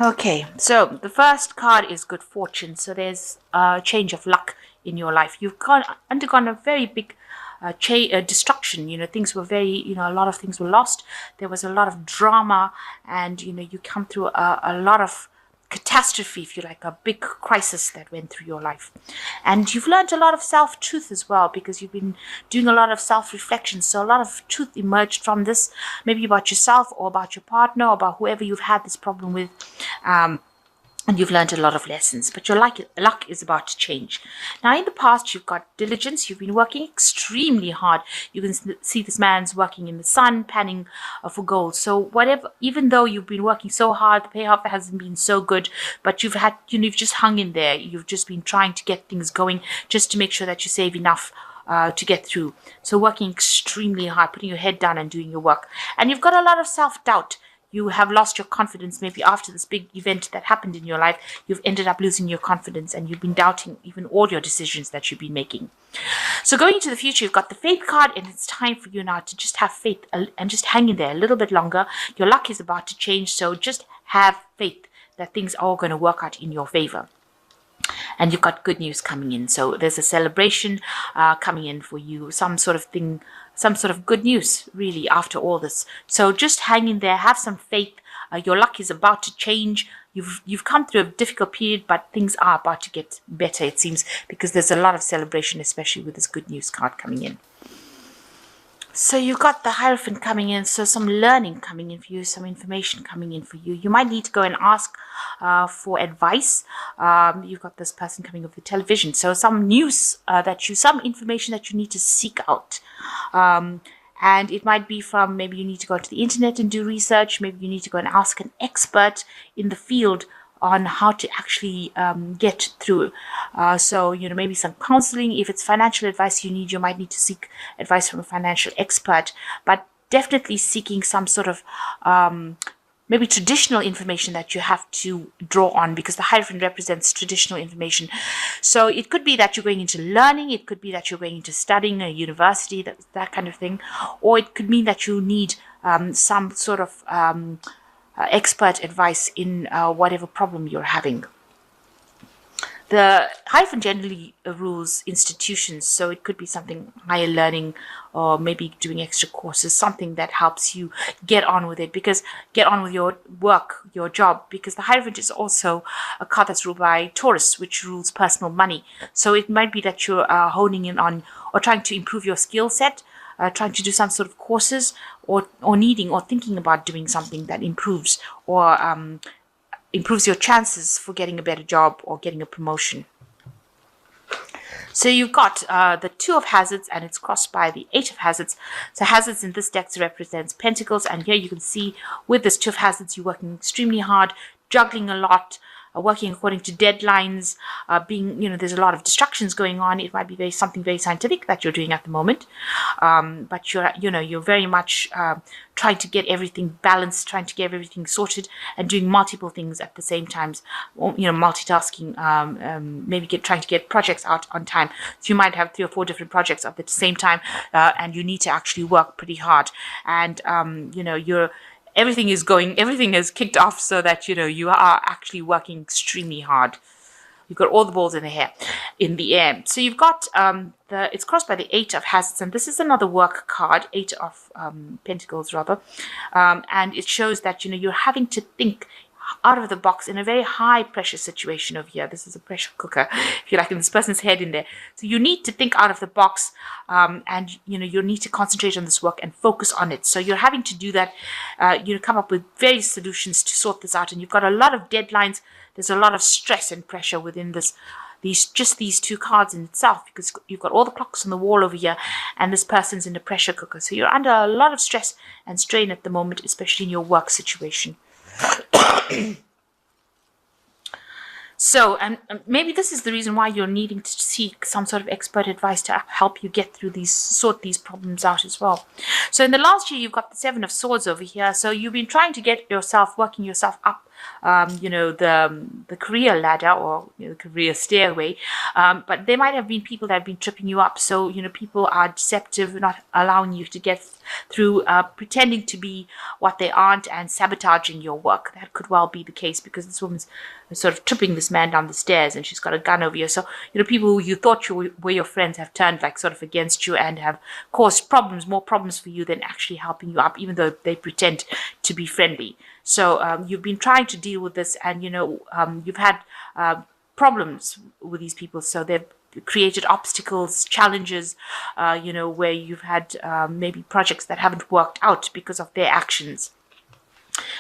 Okay, so the first card is good fortune. So there's a change of luck in your life. You've undergone a very big destruction. Things were a lot of things were lost. There was a lot of drama, and you come through a lot of catastrophe, if you like, a big crisis that went through your life. And you've learned a lot of self-truth as well, because you've been doing a lot of self-reflection. So a lot of truth emerged from this, maybe about yourself or about your partner or about whoever you've had this problem with. And you've learned a lot of lessons, but your luck is about to change. Now, in the past, you've got diligence. You've been working extremely hard. You can see this man's working in the sun, panning for gold. So even though you've been working so hard, the payoff hasn't been so good, but you've just hung in there. You've just been trying to get things going just to make sure that you save enough to get through. So working extremely hard, putting your head down and doing your work. And you've got a lot of self-doubt. You have lost your confidence. Maybe after this big event that happened in your life, you've ended up losing your confidence and you've been doubting even all your decisions that you've been making. So going into the future, you've got the faith card, and it's time for you now to just have faith and just hang in there a little bit longer. Your luck is about to change, so just have faith that things are going to work out in your favor. And you've got good news coming in. So there's a celebration coming in for you, some sort of good news, really, after all this. So just hang in there, have some faith. Your luck is about to change. You've come through a difficult period, but things are about to get better, it seems, because there's a lot of celebration, especially with this good news card coming in. So you've got the Hierophant coming in, so some learning coming in for you, some information coming in for you. You might need to go and ask for advice. You've got this person coming over the television, so some news some information that you need to seek out. And it might be from, maybe you need to go to the internet and do research. Maybe you need to go and ask an expert in the field on how to actually get through. So, maybe some counseling. If it's financial advice you might need to seek advice from a financial expert, but definitely seeking some sort of maybe traditional information that you have to draw on, because the Hierophant represents traditional information. So it could be that you're going into learning, it could be that you're going into studying a university, that kind of thing, or it could mean that you need some sort of expert advice in whatever problem you're having. The Hierophant generally rules institutions, so it could be something higher learning, or maybe doing extra courses, something that helps you get on with it, get on with your work, your job, because the Hierophant is also a card that's ruled by Taurus, which rules personal money. So it might be that you're honing in on or trying to improve your skill set, trying to do some sort of courses, or needing or thinking about doing something that improves or improves your chances for getting a better job or getting a promotion. So you've got the Two of Hazards, and it's crossed by the Eight of Hazards. So Hazards in this deck represents Pentacles, and here you can see with this Two of Hazards, you're working extremely hard, juggling a lot, working according to deadlines, there's a lot of distractions going on. It might be something very scientific that you're doing at the moment, but you're very much trying to get everything balanced, trying to get everything sorted, and doing multiple things at the same time. Multitasking, maybe trying to get projects out on time. So you might have 3 or 4 different projects at the same time, and you need to actually work pretty hard. And everything is kicked off, so that you are actually working extremely hard. You've got all the balls in the air. So you've got it's crossed by the Eight of Hazards, and this is another work card, Eight of Pentacles rather, and it shows that you're having to think out of the box in a very high pressure situation over here. This is a pressure cooker, if you like, in this person's head in there. So you need to think out of the box, and you need to concentrate on this work and focus on it. So you're having to do that, come up with various solutions to sort this out, and you've got a lot of deadlines. There's a lot of stress and pressure within these 2 cards in itself, because you've got all the clocks on the wall over here, and this person's in the pressure cooker. So you're under a lot of stress and strain at the moment, especially in your work situation. So, and maybe this is the reason why you're needing to seek some sort of expert advice to help you get through sort these problems out as well. So in the last year, you've got the Seven of Swords over here. So you've been trying to get working yourself up the career ladder, or the career stairway. But there might have been people that have been tripping you up. So people are deceptive, not allowing you to get through, pretending to be what they aren't, and sabotaging your work. That could well be the case, because this woman's sort of tripping this man down the stairs, and she's got a gun over you. So people who you thought were your friends have turned like sort of against you, and have caused more problems for you than actually helping you up, even though they pretend to be friendly. So you've been trying to deal with this, and you've had problems with these people. So they've created obstacles, challenges, where you've had maybe projects that haven't worked out because of their actions.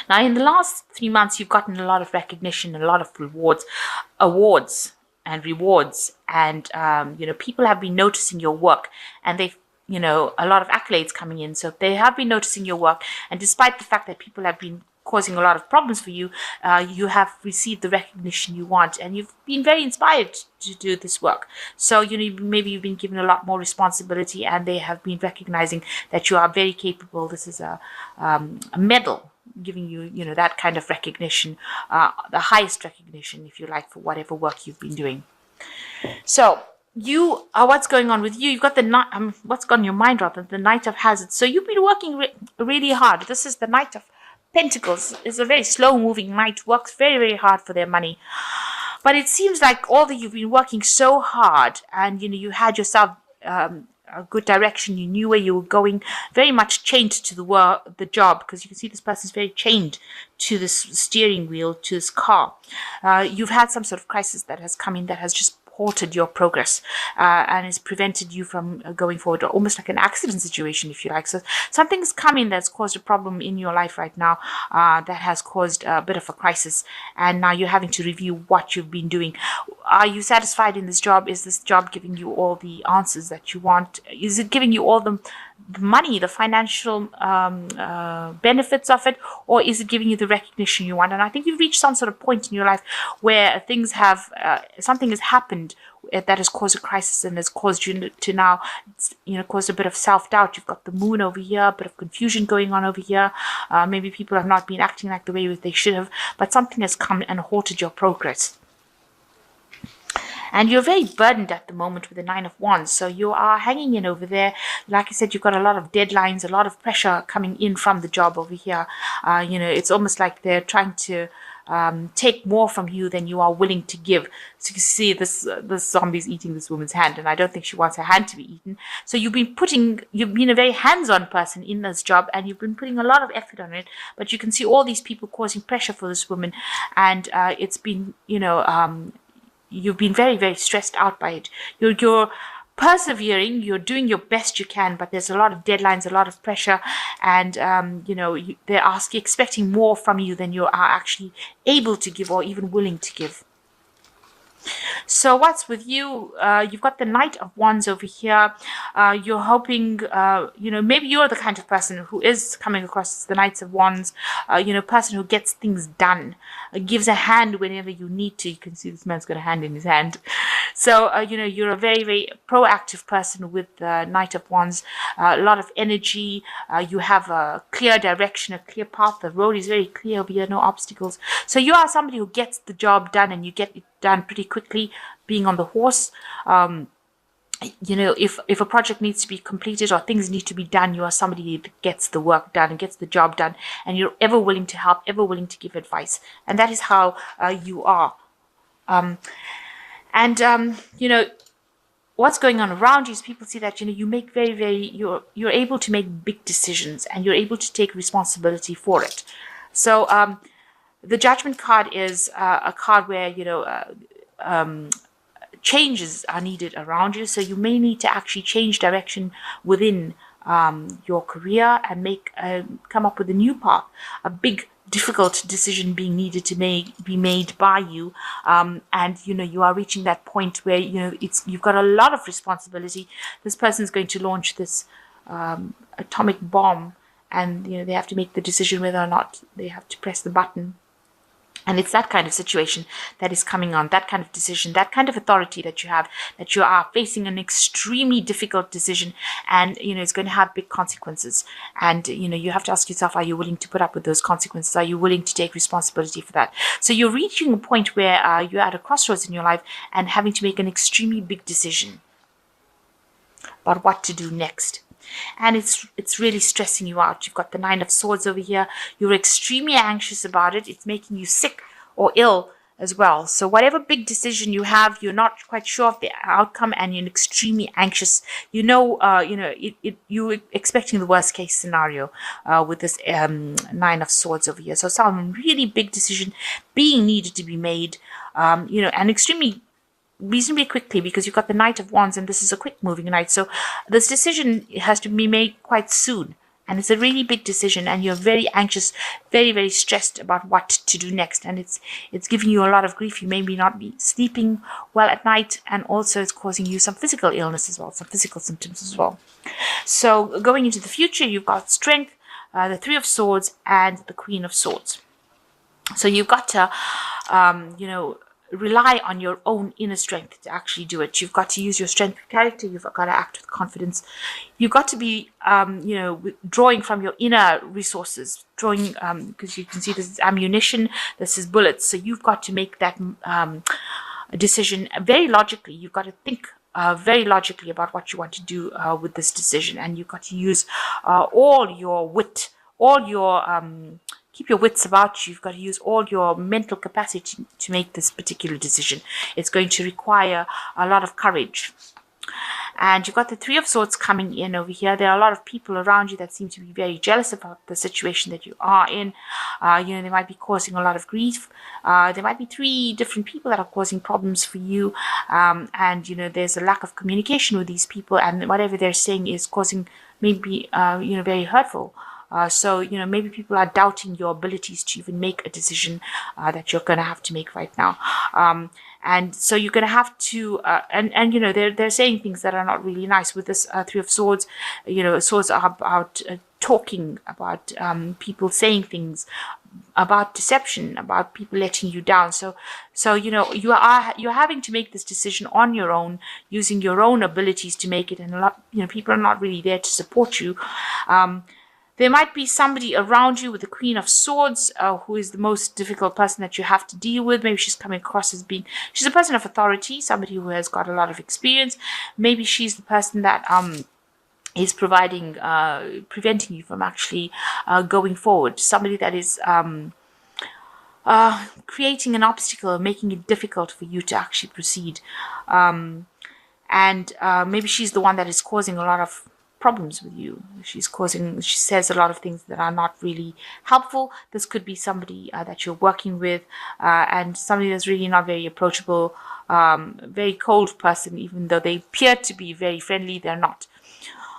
Now, in the last 3 months, you've gotten a lot of recognition, a lot of awards and rewards, and people have been noticing your work, and they've a lot of accolades coming in. So they have been noticing your work, and despite the fact that people have been causing a lot of problems for you, you have received the recognition you want, and you've been very inspired to do this work. So maybe you've been given a lot more responsibility, and they have been recognizing that you are very capable. This is a medal giving you that kind of recognition, the highest recognition, if you like, for whatever work you've been doing. So what's going on with you? You've got what's gone in your mind, rather, the Knight of Hazards. So you've been working really hard. This is the Knight of Pentacles. It's a very slow-moving knight, works very, very hard for their money. But it seems like although you've been working so hard, and you had yourself a good direction, you knew where you were going, very much chained to the job, because you can see this person's very chained to this steering wheel, to this car. You've had some sort of crisis that has come in, that has just halted your progress, and has prevented you from going forward, almost like an accident situation, if you like. So something's come in that's caused a problem in your life right now, that has caused a bit of a crisis, and now you're having to review what you've been doing. Are you satisfied in this job? Is this job giving you all the answers that you want? Is it giving you all the money, the financial benefits of it, or is it giving you the recognition you want? And I think you've reached some sort of point in your life where something has happened that has caused a crisis, and has caused you to now, caused a bit of self-doubt. You've got the moon over here, a bit of confusion going on over here. Maybe people have not been acting like the way they should have, but something has come and halted your progress. And you're very burdened at the moment with the Nine of Wands. So you are hanging in over there. Like I said, you've got a lot of deadlines, a lot of pressure coming in from the job over here. It's almost like they're trying to take more from you than you are willing to give. So you can see this zombie's eating this woman's hand, and I don't think she wants her hand to be eaten. So you've been a very hands-on person in this job, and you've been putting a lot of effort on it, but you can see all these people causing pressure for this woman, and it's been, you've been very, very stressed out by it. You're persevering, you're doing your best you can, but there's a lot of deadlines, a lot of pressure, and they're expecting more from you than you are actually able to give, or even willing to give. So what's with you? You've got the Knight of Wands over here. You're hoping, maybe you're the kind of person who is coming across as the Knights of Wands, person who gets things done, gives a hand whenever you need to. You can see this man's got a hand in his hand. So, you're a very, very proactive person with the Knight of Wands, a lot of energy. You have a clear direction, a clear path. The road is very clear over here, no obstacles. So you are somebody who gets the job done, and you get it done pretty quickly, being on the horse. If a project needs to be completed or things need to be done, you are somebody that gets the work done and gets the job done, and you're ever willing to help, ever willing to give advice. And that is how you are. What's going on around you is people see that, you make very, very, you're able to make big decisions, and you're able to take responsibility for it. So, the Judgment card is a card where, changes are needed around you. So you may need to actually change direction within your career, and come up with a new path, a big, difficult decision being needed to be made by you. And, you are reaching that point where, you've got a lot of responsibility. This person is going to launch this atomic bomb, and, they have to make the decision whether or not they have to press the button. And it's that kind of situation that is coming on, that kind of decision, that kind of authority that you have, that you are facing an extremely difficult decision, and it's going to have big consequences. And you have to ask yourself, are you willing to put up with those consequences? Are you willing to take responsibility for that? So you're reaching a point where you're at a crossroads in your life and having to make an extremely big decision about what to do next. And it's really stressing you out. You've got the Nine of Swords over here. You're extremely anxious about it. It's making you sick or ill as well. So whatever big decision you have, you're not quite sure of the outcome, and you're extremely anxious. You're expecting the worst case scenario with this Nine of Swords over here. So some really big decision being needed to be made, and extremely reasonably quickly, because you've got the Knight of Wands, and this is a quick moving knight. So this decision has to be made quite soon, and it's a really big decision, and you're very anxious, very, very stressed about what to do next, and it's giving you a lot of grief. You may not be sleeping well at night, and also it's causing you some physical illness as well, some physical symptoms as well. So going into the future, you've got Strength, the Three of Swords, and the Queen of Swords. So you've got to rely on your own inner strength to actually do it. You've got to use your strength of character. You've got to act with confidence. You've got to be, drawing from your inner resources, drawing, because you can see this is ammunition, this is bullets. So you've got to make that decision very logically. You've got to think very logically about what you want to do with this decision. And you've got to use all your wit, all your keep your wits about you. You've got to use all your mental capacity to make this particular decision. It's going to require a lot of courage. And you've got the Three of Swords coming in over here. There are a lot of people around you that seem to be very jealous about the situation that you are in. They might be causing a lot of grief. There might be 3 different people that are causing problems for you. And there's a lack of communication with these people, and whatever they're saying is causing maybe very hurtful. So maybe people are doubting your abilities to even make a decision that you're going to have to make right now. And so you're going to have to, they're saying things that are not really nice with this Three of Swords. Swords are about talking, about people saying things, about deception, about people letting you down. So you're having to make this decision on your own, using your own abilities to make it, and a lot people are not really there to support you. There might be somebody around you with the Queen of Swords, who is the most difficult person that you have to deal with. Maybe she's coming across as she's a person of authority, somebody who has got a lot of experience. Maybe she's the person that is preventing you from actually going forward. Somebody that is creating an obstacle, making it difficult for you to actually proceed. And maybe she's the one that is causing a lot of problems with you. She says a lot of things that are not really helpful. This could be somebody that you're working with, and somebody that's really not very approachable, very cold person. Even though they appear to be very friendly, they're not.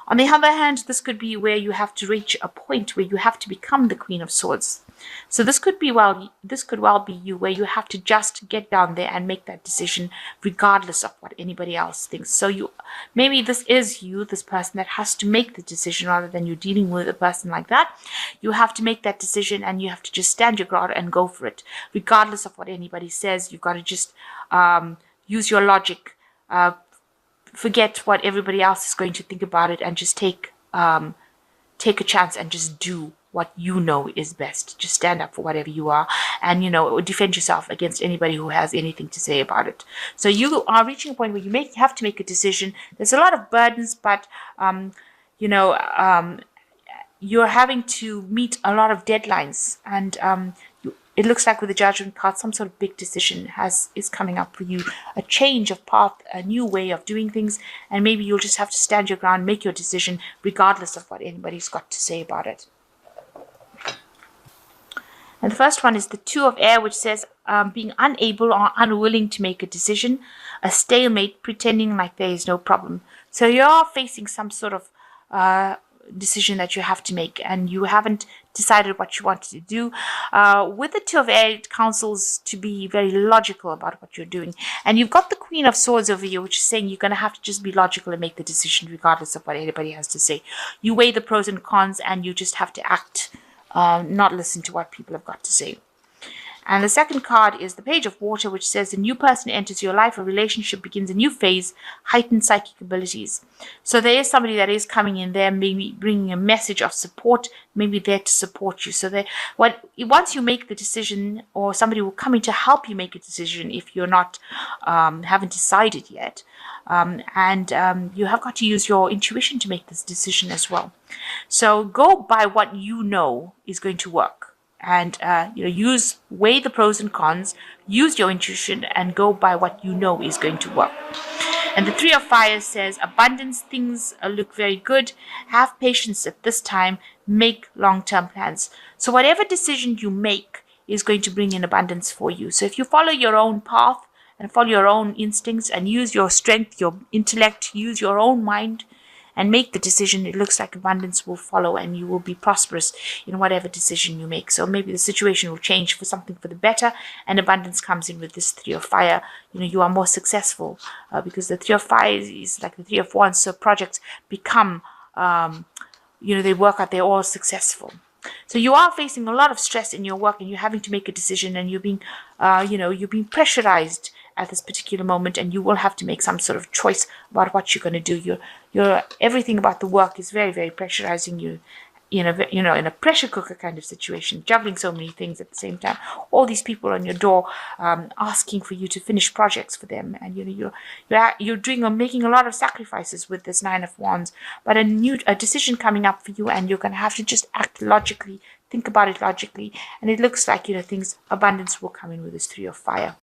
On the other hand, this could be where you have to reach a point where you have to become the Queen of Swords. So this could well be you, where you have to just get down there and make that decision regardless of what anybody else thinks. So maybe this is you, this person that has to make the decision, rather than you dealing with a person like that. You have to make that decision, and you have to just stand your ground and go for it, regardless of what anybody says. You've got to just use your logic, forget what everybody else is going to think about it, and just take a chance and just do what you know is best. Just stand up for whatever you are, and defend yourself against anybody who has anything to say about it. So you are reaching a point where you have to make a decision. There's a lot of burdens, but you're having to meet a lot of deadlines, and it looks like with the Judgment card, some sort of big decision is coming up for you, a change of path, a new way of doing things, and maybe you'll just have to stand your ground, make your decision, regardless of what anybody's got to say about it. And the first one is the Two of Air, which says being unable or unwilling to make a decision, a stalemate, pretending like there is no problem. So you're facing some sort of decision that you have to make, and you haven't decided what you want to do. With the Two of Air, it counsels to be very logical about what you're doing. And you've got the Queen of Swords over here, which is saying you're going to have to just be logical and make the decision regardless of what anybody has to say. You weigh the pros and cons, and you just have to act, not listen to what people have got to say. And the second card is the Page of Water, which says a new person enters your life, a relationship begins a new phase, heightened psychic abilities. So there is somebody that is coming in there, maybe bringing a message of support, maybe there to support you. So once you make the decision, or somebody will come in to help you make a decision if you're not haven't decided yet. You have got to use your intuition to make this decision as well. So go by what you know is going to work, and weigh the pros and cons, use your intuition, and go by what you know is going to work. And the Three of Fire says abundance, things look very good. Have patience at this time. Make long-term plans. So whatever decision you make is going to bring in abundance for you. So if you follow your own path and follow your own instincts and use your strength, your intellect, use your own mind and make the decision, it looks like abundance will follow and you will be prosperous in whatever decision you make. So maybe the situation will change for something for the better, and abundance comes in with this Three of Fire. You are more successful because the Three of Fire is like the Three of Wands. So projects become, they work out, they're all successful. So you are facing a lot of stress in your work, and you're having to make a decision, and you're being pressurized at this particular moment, and you will have to make some sort of choice about what you're going to do. Everything about the work is very, very pressurizing you, in a pressure cooker kind of situation, juggling so many things at the same time. All these people on your door asking for you to finish projects for them, and you're doing or making a lot of sacrifices with this Nine of Wands. But a decision coming up for you, and you're going to have to just act logically, think about it logically, and it looks like abundance will come in with this Three of Fire.